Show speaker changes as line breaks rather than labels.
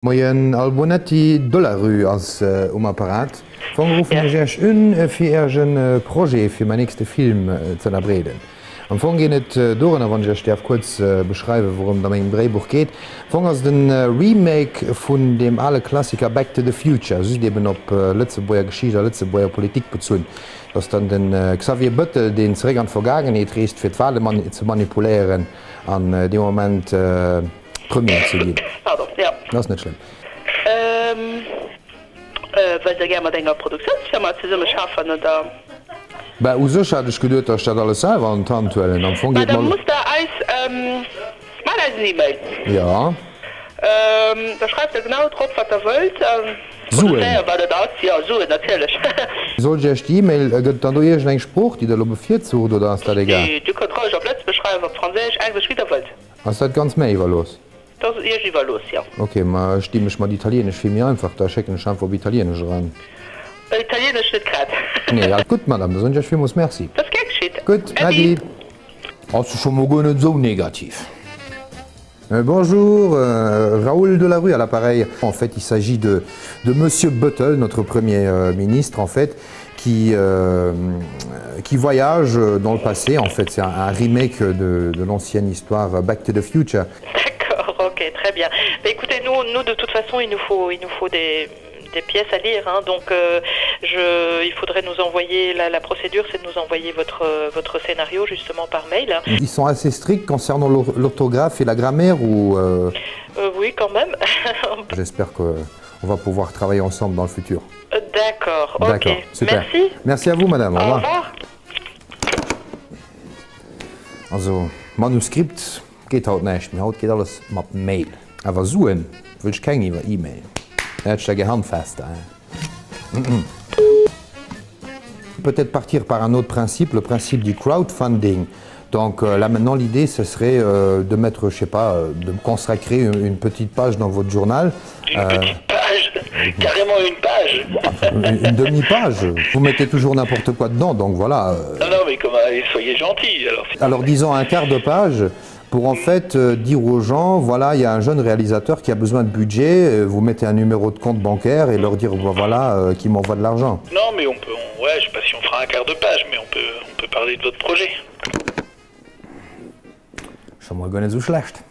Moien Albonetti Dollarü als Apparat. Vongerufen ech fir Ergen Pro fir mein nächste Film ze erbreden. Am Fong gin net Doren wann sterf kurz beschreibe, worum da engem Drehbuch geht. Fong ass den Remake vun dem alle Klassiker Back to the Future, eben op Lützeboer Geschieder Lützeboer Politik bezun. Dats dann den Xavier Bëttel den Zräg an Vergangenheet reest fir d'Wale ze manipulieren an de moment Premier zu gin. Das net schlimm.
Weil gerne enger Produktionsfirma ze summe schaffen oder.
Bei Usoch gedet der Stadt alles selber an Tantuellen am Fong geht
muss der Eis mal als E-Mail.
Ja.
Da schreibt er genau drauf, was er wollt.
Suen.
Ja, Suen, natürlich.
Soll ich die E-Mail gëtt dann du eng Spruch, die der lo befiert zu oder ass dat egal?
Du kannst auf Letzt beschreiben, auf Französisch eigentlich wieder wollt.
Was dat ganz méi iwwer los?
Das ist irgendwie los, ja.
Okay, ma stimmech mal Italienisch fir mir einfach, da checken Scha op Italienisch ran.
Italienisch nicht grad.
Nee, ja, gut, Madame, das sonst muss merci.
Das geht shit.
Gut, Adi. Hast du schon mal nicht so negativ. Bonjour, Raoul Delarue à l'appareil. En fait, il s'agit de Monsieur Buttle, notre Premier ministre, en fait, qui voyage dans le passé. En fait, c'est un remake de l'ancienne histoire Back to the Future.
D'accord, ok, très bien. Mais écoutez, nous de toute façon, il nous faut des pièces à lire, hein, donc il faudrait nous envoyer, la procédure c'est de nous envoyer votre scénario justement par mail.
Ils sont assez stricts concernant l'orthographe et la grammaire ou
Oui, quand même.
J'espère qu'on va pouvoir travailler ensemble dans le futur.
D'accord, ok.
D'accord, super.
Merci.
Merci à vous, madame. Au revoir.
Au revoir.
Also, Manuskript geht haut nicht, mir haut geht alles mit Mail. Aber suchen will ich keine über E-Mail. Peut-être partir par un autre principe, le principe du crowdfunding. Donc là maintenant l'idée ce serait de mettre, je sais pas, de consacrer une petite page dans votre journal.
Une petite page, carrément une page.
Une demi-page. Vous mettez toujours n'importe quoi dedans, donc voilà.
Non mais comment, soyez gentil alors.
Alors disons un quart de page. Pour en fait dire aux gens, voilà, il y a un jeune réalisateur qui a besoin de budget, vous mettez un numéro de compte bancaire et leur dire, voilà, qui m'envoie de l'argent.
Non, mais on peut, ouais, je sais pas si on fera un quart de page, mais on peut parler de votre projet.
Schon mal gar nicht so schlecht.